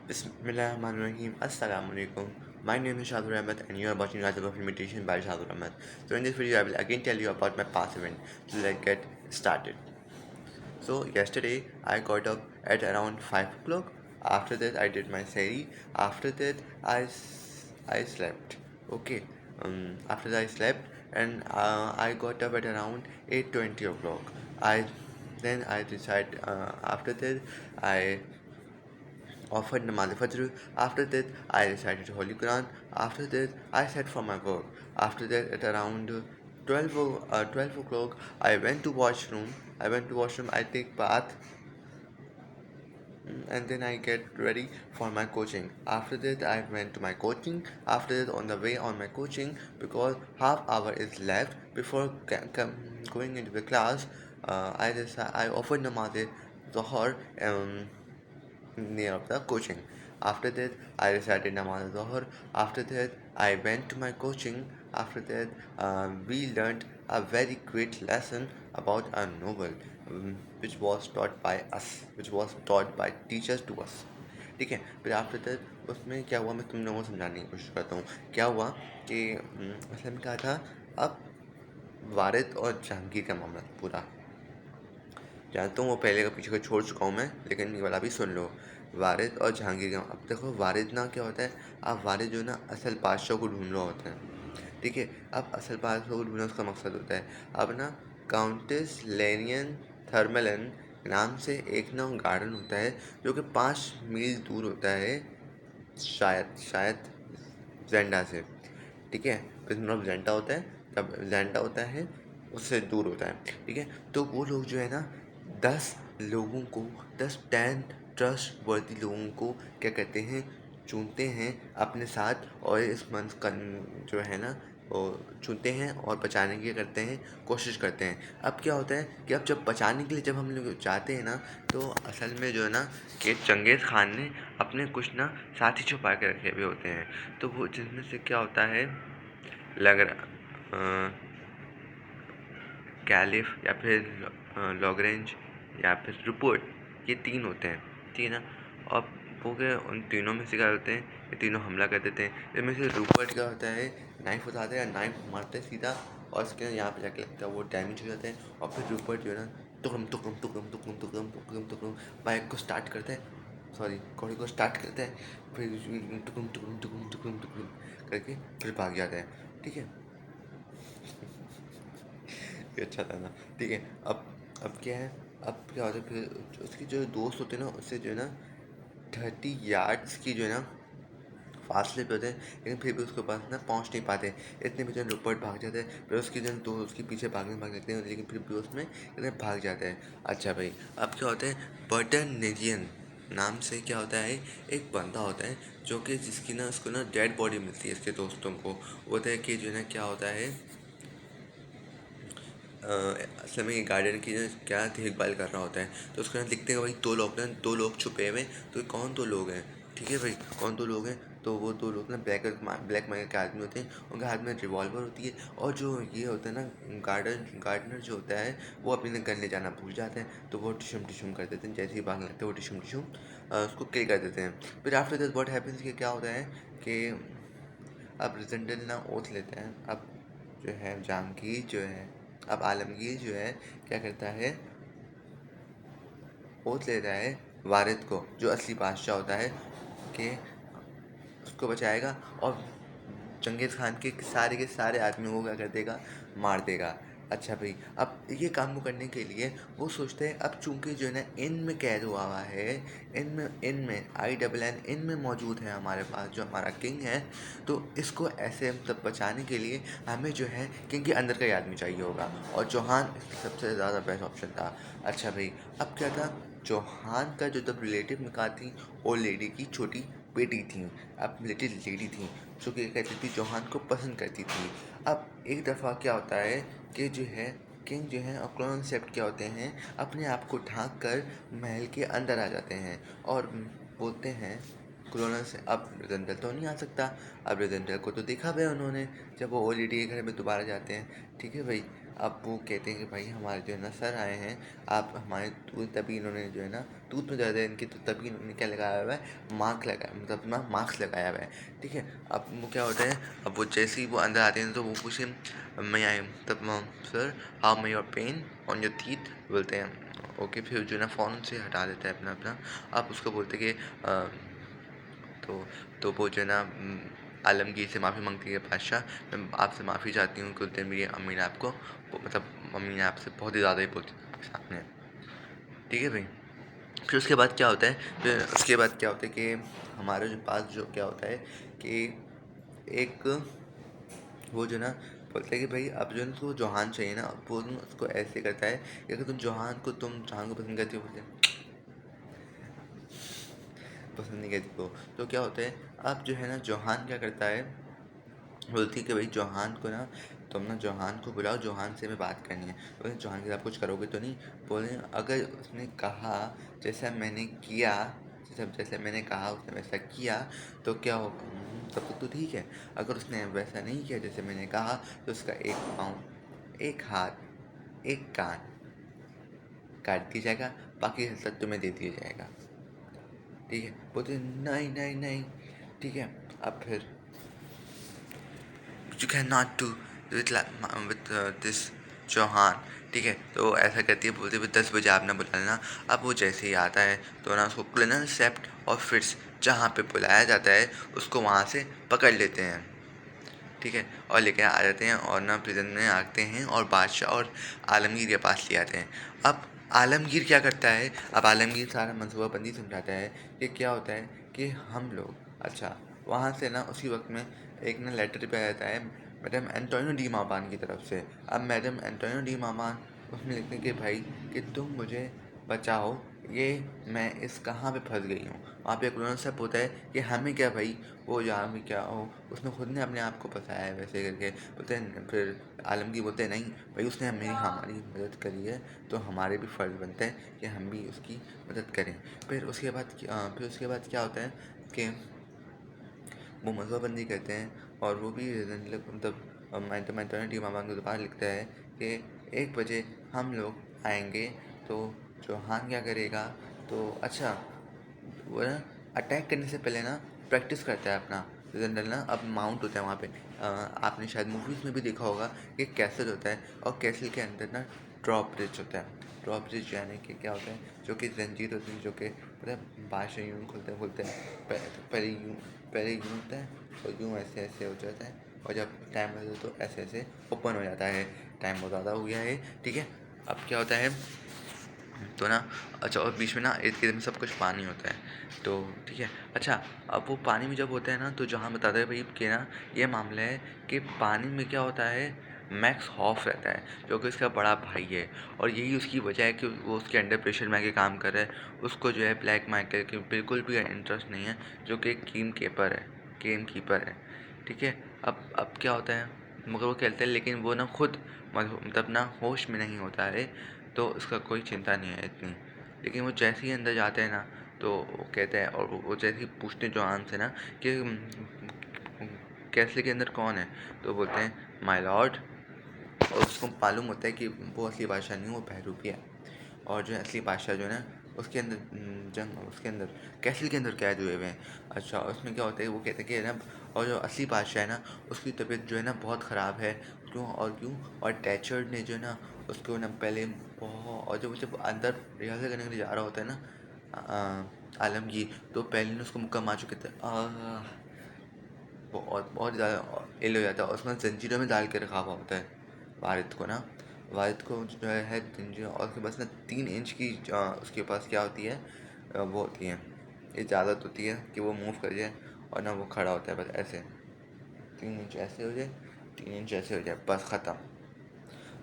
Bismillahirrahmanirrahim. Assalamu alaikum. My name is Shadur Ahmed and you are watching Rise of Imitation by Shadur Ahmed. So in this video I will again tell you about my past event. So let's get started. So yesterday I got up at around 5 o'clock. After that I did my sari. After that I slept. Okay. After that I slept and I got up at around 8:20 o'clock. I decided after that I offered Namaz Fajr. After that, I recited Holy Quran. After that, I sat for my work. After that, at around 12 o'clock, I went to washroom. I take bath, and then I get ready for my coaching. After that, I went to my coaching. After that, on the way on my coaching, because half hour is left before going into the class, I offered Namaz Zohar near of the coaching. After that, I recited Namaz Zohar. After that, I went to my coaching. After that, we learned a very great lesson about a novel, which was taught by us, which was taught by teachers to us. ठीक है, फिर after that उसमें क्या हुआ, मैं तुम लोगों को समझाने की कोशिश करता हूँ. क्या हुआ कि असल में क्या था, अब वारिद और जहांगीर का मामला पूरा जानता हूँ, वो पहले का पीछे का छोड़ चुका हूँ मैं, लेकिन ये वाला भी सुन लो. वारिद और जहांगीर का, अब देखो वारिद ना क्या होता है, अब वारिद जो है ना असल बादशाह को ढूंढ रहा होता है. ठीक है, अब असल बादशाह को ढूंढना उसका मकसद होता है. अब ना काउंटेस लेनियन थर्मलन नाम से एक ना गार्डन होता है जो कि 5 मील दूर होता है, शायद जेंडा से. ठीक है, मतलब जेंडा होता है, जब जेंडा होता है उससे दूर होता है. ठीक है, तो वो लोग जो है ना 10 लोगों को, 10 ट्रस्ट वर्दी लोगों को क्या कहते हैं, चुनते हैं अपने साथ, और इस मंथ का जो है ना वो चुनते हैं और बचाने की करते हैं, कोशिश करते हैं. अब क्या होता है कि अब जब बचाने के लिए जब हम लोग जाते हैं ना, तो असल में जो है ना कि चंगेज़ खान ने अपने कुछ ना साथी छुपा के रखे हुए होते हैं. तो वो जिसमें से क्या होता है, लग कैलिफ या फिर लॉगरेंज या फिर रुपर्ट, ये 3 होते हैं. ठीक है ना, और वो क्या उन तीनों में से क्या होते हैं, ये तीनों हमला कर देते हैं. इनमें से रुपर्ट क्या होता है, नाइफ उठाता है, नाइफ मारता है सीधा, और उसके यहाँ पे जाके लगता है, वो डैमेज हो जाता है. और फिर रुपर्ट जो है ना तुकम तुकम तुकम तुकम तुकम तुकम तुकम बाइक को स्टार्ट करता है, सॉरी घोड़े को स्टार्ट करता है, फिर टुकुम टुकुम टुकुम टुकुम टुकुम करके फिर भाग जाता है. ठीक है, ये अच्छा था ना. ठीक है, अब क्या है, अब क्या होता है, फिर उसके जो दोस्त होते हैं ना, उससे जो है ना 30 यार्ड्स की जो है ना फासले पे होते हैं, लेकिन फिर भी उसके पास ना पहुंच नहीं पाते. इतने में जो है रुपर्ट भाग जाता है, फिर उसकी जो है तो उसके पीछे भाग लगते हैं, लेकिन फिर भी उसमें इतने भाग जाता है. अच्छा भाई, अब क्या होता है, बर्टन नेजियन नाम से क्या होता है, एक बंदा होता है जो कि जिसकी ना उसको ना डेड बॉडी मिलती है इसके दोस्तों को. होता है कि जो है ना क्या होता है, असल में ये गार्डन की ना क्या देखभाल कर रहा होता है. तो उसके यहाँ दिखते हैं भाई 2 लोग छुपे हुए. तो ये कौन 2 लोग हैं, ठीक है भाई, कौन 2 लोग हैं, तो वो 2 लोग ना ब्लैक मार्केट के आदमी होते हैं. उनके हाथ में रिवॉल्वर होती है, और जो ये होता है ना गार्डनर जो होता है, वो अपने गन ले जाना भूल जाते हैं. तो वो टिशुम टिशुम कर देते हैं, जैसे ही भागने लगते हैं वो टिशुम टिशुम उसको किल कर देते हैं. फिर आफ्टर दैट व्हाट हैपेंस कि क्या होता है कि अब रिजेंडल ना ओथ लेते हैं. अब जो है जहांगीर जो है, अब आलमगीर जो है क्या करता है, ओथ लेता है वारिद को, जो असली बादशाह होता है, कि उसको बचाएगा, और चंगेज़ खान के सारे आदमियों को क्या कर देगा, मार देगा. अच्छा भाई, अब ये काम को करने के लिए वो सोचते हैं, अब चूंकि जो है ना में कैद हुआ है, इन में INN में मौजूद है हमारे पास जो हमारा किंग है, तो इसको ऐसे मतलब बचाने के लिए हमें जो है किंग के अंदर का ही आदमी चाहिए होगा, और चौहान सबसे ज़्यादा बेस्ट ऑप्शन था. अच्छा भाई, अब क्या था, चौहान का जो तब रिलेटिव में कहा थी, ओल्ड लेडी की छोटी बेटी थी, अब लिटिल लेडी थी, जो कि कहती थी चौहान को पसंद करती थी. अब एक दफ़ा क्या होता है कि जो है किंग जो है और क्लोन सेप्ट क्या होते हैं, अपने आप को ढांक कर महल के अंदर आ जाते हैं, और बोलते हैं क्लोनल से, अब रिजेंडल तो नहीं आ सकता. अब रिजेंडल को तो देखा हुआ है उन्होंने, जब वो ओलीडी के घर में दोबारा जाते हैं. ठीक है भाई, अब वो कहते हैं कि भाई हमारे जो है ना सर आए हैं, आप हमारे दूध, तभी इन्होंने जो है ना दूध में ज़्यादा इनकी, तो तभी इन्होंने क्या लगाया हुआ है, मास्क लगाया, मतलब ना मास्क लगाया हुआ है। ठीक है, अब वो क्या होता है, अब वो जैसे ही वो अंदर आते हैं तो वो पूछे मैं आई तब sir how may your pain on your teeth बोलते हैं। ओके, फिर जो है ना फ़ौरन से हटा देता है अपना अपना। आप उसको बोलते कि तो वो जो है ना आलमगीर से माफ़ी मांगती है बादशाह, मैं आपसे माफ़ी चाहती हूँ कि उस दिन मेरी अम्मी ने आपको मतलब मम्मी ने आपसे बहुत ही ज़्यादा ही बोलती थी आपके सामने। ठीक है भाई। फिर उसके बाद क्या होता है, फिर उसके बाद क्या होता है कि हमारे जो पास जो क्या होता है कि एक वो जो ना बोलता है कि भाई अब जो है ना उसको जोहान चाहिए ना, वो ना उसको ऐसे करता है कि अगर तुम जोहान को पसंद करती हो, बोलते हैं पसंद नहीं करती हो, तो क्या होता है, अब जो है ना जोहान क्या करता है, बोलती है कि भाई जौहान को ना, तुम ना जौहान को बुलाओ, जौहान से मैं बात करनी है। बोले जौहान के साथ कुछ करोगे तो नहीं, बोले अगर उसने कहा जैसा मैंने किया, जैसे मैंने कहा उसने वैसा किया तो क्या हो, तब तक तो ठीक है। अगर उसने वैसा नहीं किया जैसे मैंने कहा, तो उसका एक पाँव, एक हाथ, एक कान काट दिया जाएगा, बाकी सब तुम्हें दे दिया जाएगा। ठीक है, बोलते नहीं नहीं नहीं। ठीक है, अब फिर you cannot do with this Chauhan. ठीक है, तो ऐसा कहती है, बोलती है 10 बजे आप ना बुला लेना। अब वो जैसे ही आता है तो ना उसको क्लिनर सेप्ट और फिट्स जहाँ पे बुलाया जाता है उसको वहाँ से पकड़ लेते हैं। ठीक है, और लेके आ जाते हैं और ना प्रिजन में आते हैं और बादशाह और आलमगीर के पास ले आते हैं। अब आलमगीर क्या करता है, अब आलमगीर सारा मनसूबाबंदी समझाता है कि क्या होता है कि हम लोग, अच्छा वहाँ से ना उसी वक्त में एक ना लेटर पे आता है मैडम एंटोनियो डी मामान की तरफ से। अब मैडम एंटोनियो डी मामान उसमें लिखते हैं कि भाई कि तुम मुझे बचाओ, ये मैं इस कहाँ पे फंस गई हूँ। वहाँ पे एक कॉन्सेप्ट होता है कि हमें क्या भाई, वो यहाँ भी क्या हो, उसने खुद ने अपने आप को फंसाया है वैसे करके बोलते हैं। फिर आलमगीर बोलते हैं नहीं भाई, उसने हमारी मदद करी है तो हमारे भी फ़र्ज़ बनता है कि हम भी उसकी मदद करें। फिर उसके बाद क्या होता है कि वो मनसूबाबंदी करते हैं और वो भी मतलब मैं टी मामा के दोबारा लिखता है कि 1 बजे हम लोग आएंगे। तो चौहान क्या करेगा, तो अच्छा वो ना अटैक करने से पहले ना प्रैक्टिस करता है अपना जनरल ना। अब माउंट होता है वहाँ पे, आपने शायद मूवीज़ में भी देखा होगा कि कैसल होता है और कैसल के अंदर ना ड्रॉप ब्रिज होता है। ड्रॉप ब्रिज यानी कि क्या होता है, जो कि जंजीर होती है, जो कि मतलब बादशाह यूँ खोलते हैं पहले यूँ होता है और यूँ ऐसे ऐसे हो जाता है, और जब टाइम होता है तो ऐसे ऐसे ओपन हो जाता है। टाइम बहुत ज़्यादा हो गया है। ठीक है, अब क्या होता है तो ना, अच्छा और बीच में ना इर्द गिर्द में सब कुछ पानी होता है। तो ठीक है, अच्छा अब वो पानी में जब होता है ना, तो जहाँ बताता है भाई कि ना ये मामला है कि पानी में क्या होता है, मैक्स हॉफ रहता है जो कि उसका बड़ा भाई है, और यही उसकी वजह है कि वो उसके अंडर प्रेशर में आके काम कर रहा है। उसको जो है ब्लैक माइकल के बिल्कुल भी इंटरेस्ट नहीं है, जो कि गेम कीपर है। ठीक है, अब क्या होता है, मगर वो खेलते हैं लेकिन वो ना खुद मतलब ना होश में नहीं होता है, तो उसका कोई चिंता नहीं है इतनी। लेकिन वो जैसे ही अंदर जाते हैं ना, तो वो कहते हैं और वो जैसे ही पूछते हैं जॉन से ना कि कैसले के अंदर कौन है, तो बोलते हैं माय लॉर्ड। और उसको मालूम होता है कि वो असली बादशाह नहीं, वो बहरूपी है। और जो है असली बादशाह जो है ना, उसके अंदर उसके अंदर कैसल के अंदर कैद हुए हुए हैं। अच्छा उसमें क्या होता है, वो कहते हैं कि ना, और जो असली बादशाह है ना उसकी तबीयत जो है ना बहुत ख़राब है। क्यों, और टैचर्ड ने जो है ना उसको ना पहले बहुत, और जब अंदर रिहर्सल करने के लिए जा रहा होता है ना आलमगीर, तो पहले ने उसको मुक्का मार चुके थे। बहुत बहुत ज़्यादा इल हो जाता है, और उसमें जंजीरों में डाल के रखा हुआ होता है वारिद को ना। वारिद को जो है जंजीरों, और उसके पास ना 3 इंच की उसके पास क्या होती है, वो होती है इजाज़त होती है कि वो मूव कर जाए, और ना वो खड़ा होता है बस ऐसे, 3 इंच ऐसे हो जाए, 3 इंच ऐसे हो जाए, बस ख़त्म।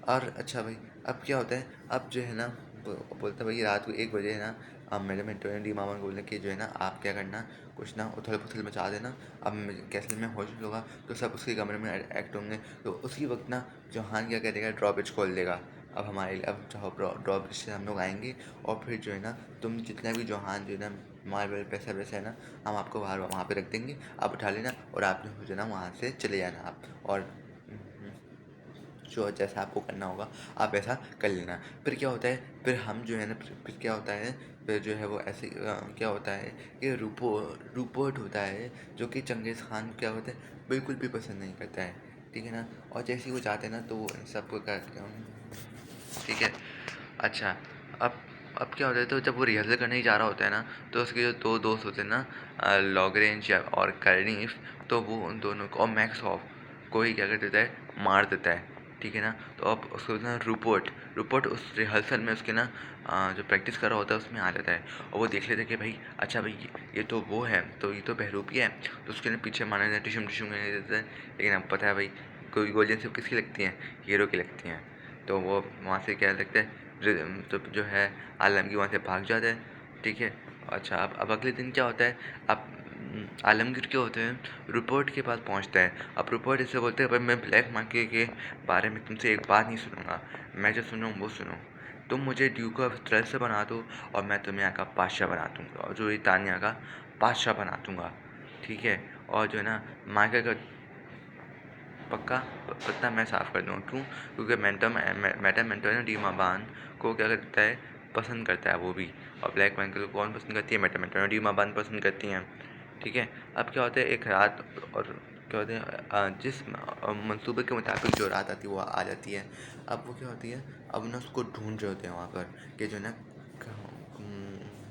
और अच्छा भाई, अब क्या होता है, अब जो है ना बोलता है भाई रात को 1 बजे है ना, अब मेरे मेंटोर डी मामा को बोलने कि जो है ना आप क्या करना, कुछ ना उथल पुथल मचा देना। अब कैसल में होश होगा तो सब उसके कमरे में एक्ट होंगे, तो उसी वक्त ना जौहान क्या करेगा, ड्रॉब्रिज खोल देगा। अब हमारे लिए अब ड्रॉब्रिज से हम लोग आएंगे, और फिर जो है ना तुम जितना भी जौहान जो है ना मार्बल पैसा वैसा है ना, हम आपको बाहर वहाँ पे रख देंगे, आप उठा लेना और आप जो है ना वहाँ से चले जाना आप। और जो जैसा आपको करना होगा आप ऐसा कर लेना। फिर क्या होता है, फिर हम जो है ना, फिर क्या होता है, फिर जो है वो ऐसे क्या होता है कि रूपर्ट होता है जो कि चंगेज़ खान को क्या होता है बिल्कुल भी पसंद नहीं करता है, ठीक है ना। और जैसे ही वो जाते हैं ना तो वो इन सबको ठीक है। अच्छा, अब अब क्या होता है, तो जब वो रिहर्सल करने ही जा रहा होता है ना, तो उसके जो दो दोस्त होते हैं ना, लॉगरेंज या और कर्नीफ, तो वो उन दोनों को और मैक्सऑफ को ही क्या कर देता है, मार देता है, ठीक है ना। तो अब उसको ना रूपर्ट रूपर्ट उस रिहर्सल में उसके ना जो प्रैक्टिस कर रहा होता है उसमें आ जाता है, और वो देख लेता है कि भाई अच्छा भाई ये तो वो है, तो ये तो बहरूपी है, तो उसके ना पीछे मारने देता है, टिशुम टिशुम करने देता है। लेकिन अब पता है भाई कोई गोलियाँ सिर्फ किसकी लगती हैं, हीरो की लगती हैं। तो वो वहाँ से क्या लगता है, तो जो है आलमगीर वहाँ से भाग जाता है, ठीक है। अच्छा, अब अगले दिन क्या होता है, अब आलमगीर क्या होते हैं, रूपर्ट के पास पहुँचता है। अब रूपर्ट इससे बोलते हैं भाई मैं ब्लैक मार्केट के बारे में तुमसे एक बात नहीं सुनूंगा, मैं जो सुनूँ वो सुनो। तुम मुझे ड्यूक ऑफ थ्रेस बना दो और मैं तुम्हें यहाँ का बादशाह बना दूंगा, और जो ब्रिटानिया का बादशाह बना दूंगा, ठीक है। और जो है ना माइकल का पक्का पत्ता मैं साफ़ कर दूँगा, क्यों? क्योंकि मैडम एंटोनिया डी माबान को क्या करता है, पसंद करता है वो भी। और ब्लैक माइकल को कौन पसंद करती है, मैडम एंटोनिया डी माबान पसंद करती हैं, ठीक है। अब क्या होता है एक रात, और क्या होता है जिस मंसूबे के मुताबिक जो रात आती है वो आ जाती है। अब वो क्या होती है, अब ना उसको ढूंढ रहे होते हैं वहाँ पर कि जो है ना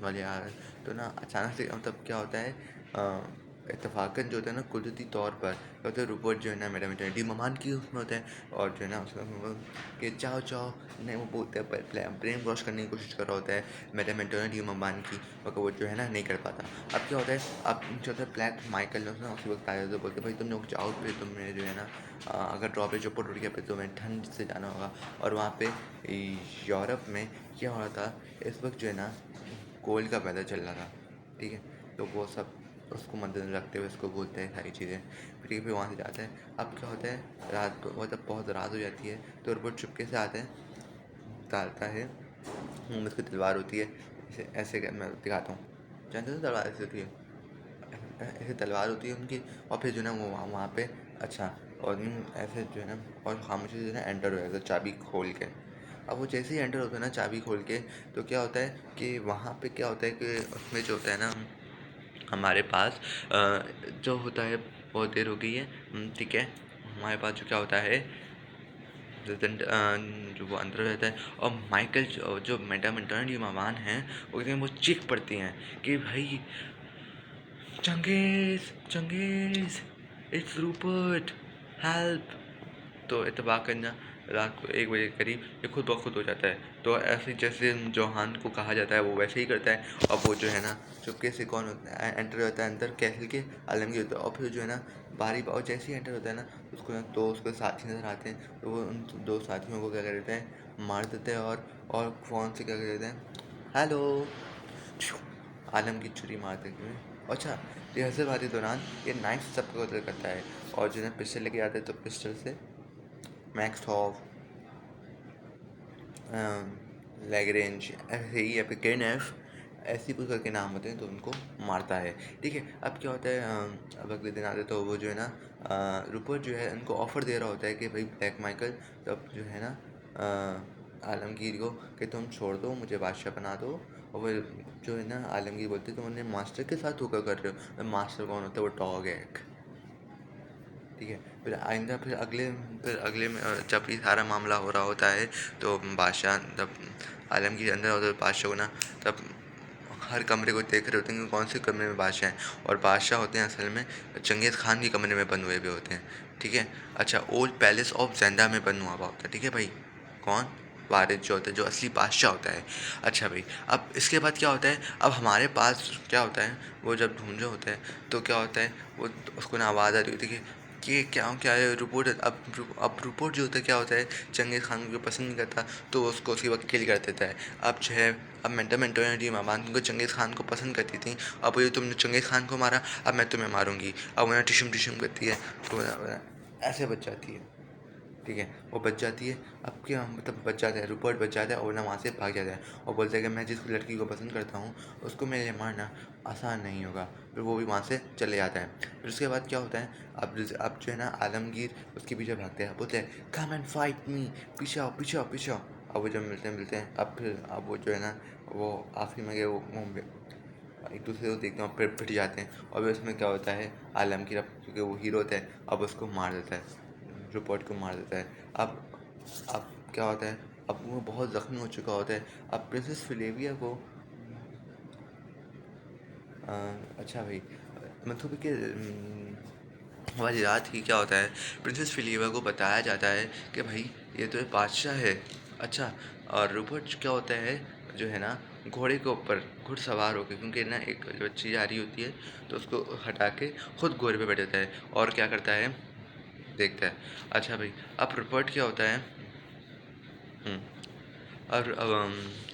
वाले यार, तो ना अचानक से मतलब क्या होता है, इत्तेफाकन जो होता है ना कुदरती तौर पर क्या होता है, रूपर्ट जो है ना मैडम डी ममान की उसमें होता है, और जो है ना उसमें कि चाओ चाओ नहीं, वो बोलते हैं ब्रेन वॉश करने की कोशिश कर रहा होता है मैडम एंटोनिया डी ममान की, मगर वो जो है ना नहीं कर पाता। अब क्या होता है, अब जो होता है ब्लैक माइकल ने उसने उसी वक्त आया, तो बोलते भाई तुम लोग जाओ, फिर तुम्हें जो है ना अगर ड्रॉपेज ऊपर उड़ गया फिर तुम्हें ठंड से जाना होगा। और वहाँ पे यूरोप में क्या हो रहा था इस वक्त, जो है ना कोल्ड का वेदर चल रहा था, ठीक है। तो वो सब उसको मद्देनजर रखते हुए उसको बोलते हैं सारी चीज़ें, फिर फिर वहाँ से जाता है। अब क्या होता है, रात को मतलब बहुत रात हो जाती है, तो रोबोट चुपके से आता है, डालता है, उसकी तलवार होती है, ऐसे ऐसे मैं दिखाता हूँ, जानते हो तलवार ऐसे होती है, ऐसे तलवार होती है उनकी। और फिर जो है ना वो वहाँ पे अच्छा, और ऐसे जो है ना, और खामोशी से जो है ना एंटर हो जाता है चाबी खोल के। अब वो जैसे ही एंटर होता है ना चाबी खोल के, तो क्या होता है कि वहाँ पे क्या होता है कि उसमें जो होता है ना हमारे पास जो होता है, बहुत देर हो गई है, ठीक है। हमारे पास जो क्या होता है, जो वो अंदर रहता है, और माइकल जो मैडम एंटोनिया मावान हैं, वो चीख पड़ती हैं कि भाई Changez Changez, it's Rupert, help. तो इत्तेफाक करना रात को 1 बजे के करीब ये खुद ब खुद हो जाता है। तो ऐसे ही जैसे जोहान को कहा जाता है वो वैसे ही करता है, और वो जो है ना चुपके से कौन होता है, एंटर होता है अंदर कैसल के, आलमगीर होता है। और फिर जो है ना और जैसे ही एंटर होता है ना उसको ना दो उसके साथी नज़र आते हैं, तो वो उन दो साथियों को क्या कर देते हैं, मार देते हैं, और फ़ोन से क्या कर देते हैं, हेलो, आलम की छुरी मार देते हैं। अच्छा, रिहर्सल वाले दौरान ये नाइफ से सबको कत्ल करता है, और जो है पिस्टल लेके आते हैं तो पिस्टल से मैक्स हॉफ, लैग्रेंज, ऐसे ही या फिर केनेफ, ऐसे कुछ करके नाम होते हैं, तो उनको मारता है, ठीक है। अब क्या होता है, अब अगले दिन आते तो वो जो है ना रूपर्ट जो है उनको ऑफ़र दे रहा होता है कि भाई ब्लैक माइकल, तब जो है ना आलमगीर को कि तुम छोड़ दो, मुझे बादशाह बना दो। और वो जो है ना आलमगीर बोलते तुम अपने मास्टर के साथ धोखा कर रहे हो। मास्टर कौन होता है, वो डॉग है एक, ठीक है। फिर आइंदा फिर अगले में जब ये सारा मामला हो रहा होता है, तो बादशाह जब आलमगीर अंदर होता है बादशाह को ना, तब हर कमरे को देख रहे होते हैं कि कौन से कमरे में बादशाह हैं, और बादशाह होते हैं असल में चंगेज़ खान के कमरे में बंद हुए भी होते हैं, ठीक है। अच्छा, ओल्ड पैलेस ऑफ जेंडा में बंद हुआ होता है, ठीक है भाई। कौन, वारिस जो होता है, जो असली बादशाह होता है। अच्छा भाई, अब इसके बाद क्या होता है, अब हमारे पास क्या होता है, वो जब ढूंढ रहे होते हैं तो क्या होता है, वो उसको ना आवाज़ आ रही होती है कि क्या क्या है रिपोर्ट। अब रिपोर्ट जो होता है क्या होता है, चंगेज़ खान को पसंद नहीं करता, तो उसको उसकी वक्त किल कर देता है। अब जो है, अब मैडम एंटोनिया डी माबान को चंगेज़ खान को पसंद करती थी, अब ये तुमने चंगेज़ खान को मारा, अब मैं तुम्हें मारूंगी। अब उन्हें टिशुम टिशुम करती है, तो ऐसे बच जाती है। ठीक है, वो बच जाती है। अब क्या मतलब बच जाता है, रूपर्ट बच जाता है और ना वहाँ से भाग जाता है और बोलता है कि मैं जिस लड़की को पसंद करता हूँ उसको मेरे लिए मारना आसान नहीं होगा। फिर वो भी वहाँ से चले जाता है। फिर उसके बाद क्या होता है, अब जो है ना आलमगीर उसके पीछे भागते हैं, बोलते हैं कम एंड फाइट मी, पीछे आओ पीछे आओ पीछे आओ। अब वो जब मिलते हैं अब फिर अब वो जो है ना वो आखिरी में गए वो एक दूसरे को देखते हैं और फिर पिट जाते हैं। और फिर उसमें क्या होता है, आलमगीर अब क्योंकि वो हीरो होता है अब उसको मार देता है, रूपर्ट को मार देता है। अब अब क्या होता है, अब वो बहुत ज़ख्मी हो चुका होता है। अब प्रिंसेस फिलेविया को अ, अच्छा भाई मतलब कि हमारी रात की क्या होता है, प्रिंसेस फिलिवा को बताया जाता है कि भाई ये तो एक बादशाह है। अच्छा, और रूपर्ट क्या होता है जो है ना घोड़े के ऊपर घुड़सवार होकर, क्योंकि ना एक जो बच्ची जा रही होती है तो उसको हटा के खुद घोड़े पे बैठ जाता है और क्या करता है देखता है। अच्छा भाई, अब रूपर्ट क्या होता है हम्म, और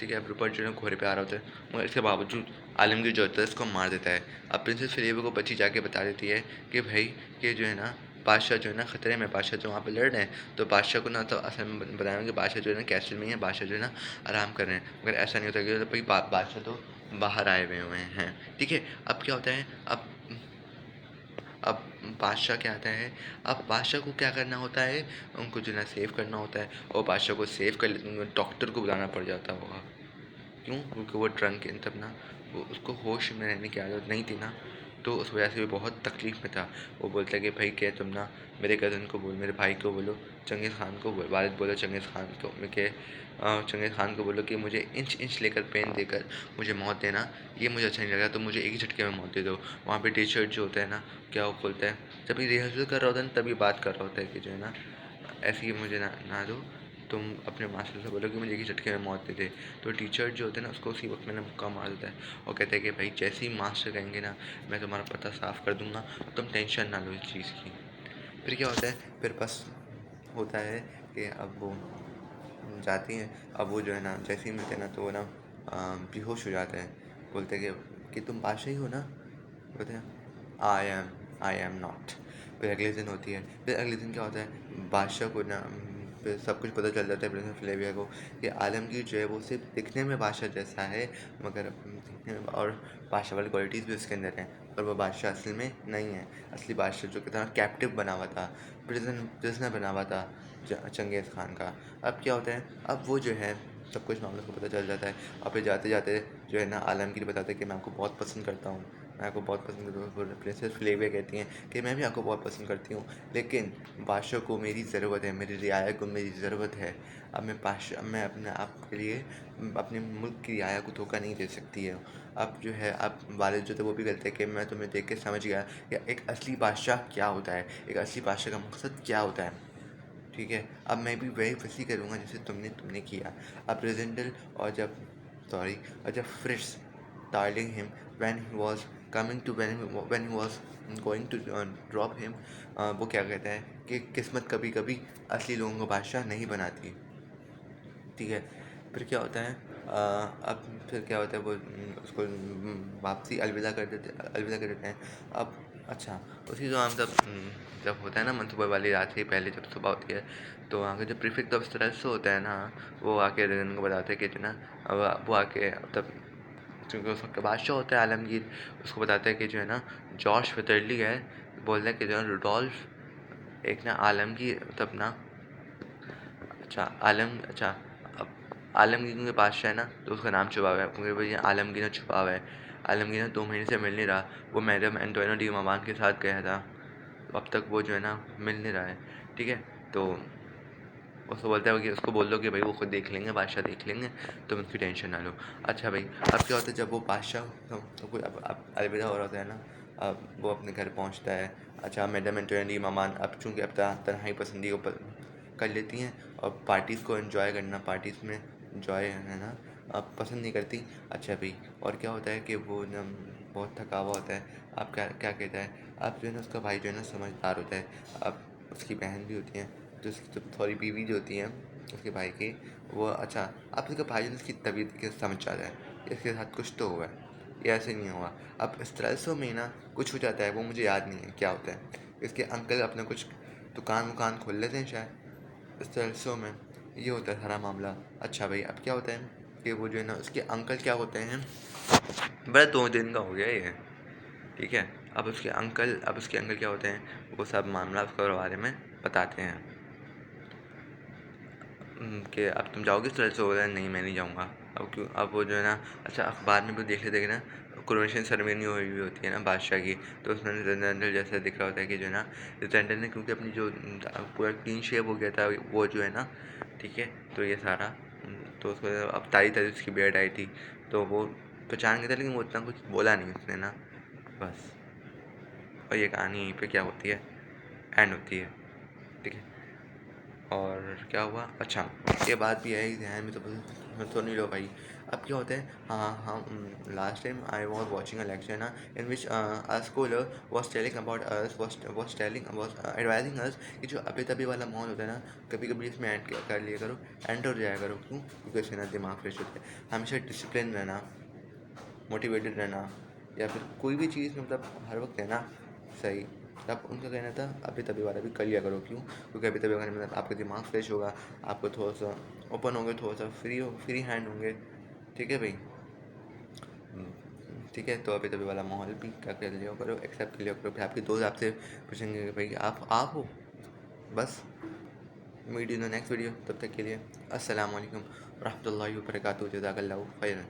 ठीक है, अब रूपर्ट जो है घोड़े पे आ रहा होता है मगर इसके बावजूद आलमगीर जो होता है उसको मार देता है। अब प्रिंसेस फिलिपा को बच्ची जाके बता देती है कि भाई कि जो है ना बादशाह जो है ना ख़तरे में, बादशाह जो वहाँ पे लड़ रहे हैं तो बादशाह को ना तो असल में बताया कि बादशाह जो है ना कैसल में ही है, बादशाह जो है ना आराम कर रहे हैं। मगर ऐसा नहीं होता कि भाई बादशाह तो बाहर आए हुए हैं। ठीक है, अब क्या होता है, अब बादशाह क्या आता है, अब बादशाह को क्या करना होता है, उनको जो है ना सेव करना होता है और बादशाह को सेव कर लेते डॉक्टर को बुलाना पड़ जाता होगा। क्यों? क्योंकि वो ड्रंक है तब ना, वो उसको होश में रहने की आदत नहीं थी ना, तो उस वजह से वो बहुत तकलीफ़ में था। वो बोलता है कि भाई क्या तुम ना मेरे कज़न को बोलो, मेरे भाई को बोलो, चंगेज़ खान को बोलो, वालिद बोलो चंगेज़ खान को मैं के चंगेज़ खान को बोलो कि मुझे इंच इंच लेकर पेन देकर मुझे मौत देना, ये मुझे अच्छा नहीं लगा, तो मुझे एक ही झटके में मौत दे दो। वहाँ पे टी शर्ट जो होता है ना क्या वो खोलता है, जब ये रिहर्सल कर रहा होता है ना तभी बात कर रहा होता है कि जो है ना ऐसे ही मुझे ना दो, तुम अपने मास्टर से बोलो कि मुझे एक ही झटके में मौत दे दे। तो टीचर जो होते हैं ना उसको उसी वक्त मैंने मुक्का मार देता है और कहते हैं कि भाई जैसे ही मास्टर कहेंगे ना मैं तुम्हारा पता साफ़ कर दूंगा, तुम टेंशन ना लो इस चीज़ की। फिर क्या होता है, फिर बस होता है कि अब वो जाती हैं। अब वो जो है ना जैसे ही मिलते हैं ना तो वो ना बेहोश हो जाते हैं। बोलते हैं कि तुम बादशाह ही हो ना, बोलते हैं आई एम नॉट। फिर अगले दिन होती है, फिर अगले दिन क्या होता है, बादशाह को ना फिर सब कुछ पता चल जाता है प्रिंसेस फिलेविया को कि आलमगीर जो है वो सिर्फ दिखने में बादशाह जैसा है, मगर दिखने में और बादशाह वाली क्वालिटीज़ भी उसके अंदर हैं, पर वो बादशाह असल में नहीं है। असली बादशाह जो कि था कैप्टिव बना हुआ था, प्रिजनर बना हुआ था चंगेज़ खान का। अब क्या होता है, अब वो जो है सब कुछ मामले को पता चल जाता है। और फिर जाते जाते जो है ना आलमगीर बताता है कि मैं आपको बहुत पसंद करता हूँ, मैं आपको बहुत पसंद करता हूँ। फिर प्रिंसेस फिलेविया कहती हैं कि मैं भी आपको बहुत पसंद करती हूँ, लेकिन बादशाह को मेरी ज़रूरत है, मेरी रियाया को मेरी ज़रूरत है। अब मैं अपने आप के लिए अपने मुल्क की रियाया को धोखा नहीं दे सकती है। अब जो है अब वालिद जो थे वो भी कहते हैं कि मैं तुम्हें देख के समझ गया कि एक असली बादशाह क्या होता है, एक असली बादशाह का मकसद क्या होता है। ठीक है, अब मैं भी वही वैसी करूँगा जैसे तुमने तुमने किया। अब रेजेंडल और जब सॉरी और जब Fritz Tarling him when he was coming to when he was going to drop him, वो क्या कहता है कि किस्मत कभी कभी असली लोगों को बादशाह नहीं बनाती। ठीक है, फिर क्या होता है, अब फिर क्या होता है वो उसको वापसी अलविदा कर देते हैं। अब अच्छा, उसी दौरान जब होता है ना मनसूबा वाली रात से पहले जब सुबह होती है तो वहाँ का जो प्रीफेक्ट ऑफ स्ट्रेस होता है ना वो आके रगन को बताते हैं कि जो ना अब वो आके तब क्योंकि उस वक्त बादशाह होता है आलमगीर, उसको बताता है कि जो है ना जॉर्ज फितरली है, बोल रहा है कि जो है रुडोल्फ एक ना आलमगीर तब ना अच्छा अच्छा अब आलमगीर के बादशाह है ना तो उसका नाम छुपा हुआ है क्योंकि भाई आलमगीर ने छुपा हुआ है। आलमगीर ने 2 महीने से मिल नहीं रहा, वो मैडम एंटोनियो डी मवान के साथ गया था, तो अब तक वो जो है ना मिल नहीं रहा है। ठीक है, तो उसको बोलता है कि उसको बोल दो कि भाई वो खुद देख लेंगे, बादशाह देख लेंगे, तुम उसकी टेंशन ना लो। अच्छा भाई, अब क्या होता है जब वो बादशाह तो कोई अब अलविदा हो रहा होता है ना, अब वो अपने घर पहुंचता है। अच्छा, मैडम एंटोनियो डी मवान अब चूँकि अब तन्हाई पसंदी को कर लेती हैं और पार्टीज़ को एंजॉय करना, पार्टीज़ में एंजॉय है ना अब पसंद नहीं करती। अच्छा भाई, और क्या होता है कि वो ना बहुत थका हुआ होता है। अब क्या क्या कहता है, अब जो है ना उसका भाई जो है ना समझदार होता है। अब उसकी बहन भी होती हैं, जो उसकी सॉरी बीवी जो होती हैं उसके भाई की, वो अच्छा अब उसका भाई जो है उसकी तबीयत के समझ जाता है इसके साथ कुछ तो हुआ है, ये ऐसे नहीं हुआ। अब इस तरह से में ना कुछ हो जाता है, वो मुझे याद नहीं है क्या होता है। इसके अंकल अपना कुछ दुकान वुकान खोल लेते हैं शायद, इस जलसों में ये होता है सारा मामला। अच्छा भाई, अब क्या होता है कि वो जो है ना उसके अंकल क्या होते हैं, बड़ा 2 दिन का हो गया ये, ठीक है। अब उसके अंकल क्या होते हैं, वो सब मामला उसके बारे में बताते हैं कि अब तुम जाओगे तो जलसों? बोला नहीं मैं नहीं जाऊँगा। अब क्यों? अब वो जो है ना, अच्छा अखबार में भी देख लेते कि ना कोरोनेशन सेरेमनी हुई हुई होती है ना बादशाह की, तो उसमें जनरल जैसा दिख रहा होता है कि जो है ना जनरल ने, क्योंकि अपनी जो पूरा क्लीन शेव हो गया था वो जो है ना, ठीक है। तो ये सारा तो उसको अब ताज़ी ताज़ी उसकी बेड आई थी, तो वो पहचान गया था, लेकिन वो इतना कुछ बोला नहीं उसने ना, बस। और ये कहानी यहीं पे क्या होती है, एंड होती है, ठीक है। और क्या हुआ, अच्छा ये बात भी है, ध्यान में तो नहीं लो भाई। अब क्या होता है, हाँ हम last time I was watching a lecture ना, in which a scholar was telling about us, was telling was advising us कि जो अभी तभी वाला माहौल होता है ना, कभी कभी इसमें एंड कर लिया करो, एंटर हो जाया करो। क्यों? क्योंकि इससे ना दिमाग फ्रेश होता है। हमेशा डिसिप्लिन रहना, मोटिवेटेड रहना, या फिर कोई भी चीज़ में मतलब हर वक्त रहना सही। तब उनका कहना था अभी तभी वाला भी कर लिया करो। क्यों? क्योंकि अभी तभी करने मतलब आपका दिमाग फ्रेश होगा, आपको थोड़ा सा ओपन होंगे, थोड़ा सा फ्री हैंड होंगे, ठीक है भाई। ठीक है, तो अभी तभी वाला माहौल भी क्या कर लिया करो, एक्सेप्ट कर लिया करो। फिर आपके दोस्त आपसे पूछेंगे कि भाई आप हो, बस। Meet in the next video, तब तक के लिए अस्सलाम वालेकुम रहमतुल्लाहि व बरकातहू, जज़ाकल्लाहु खैरन।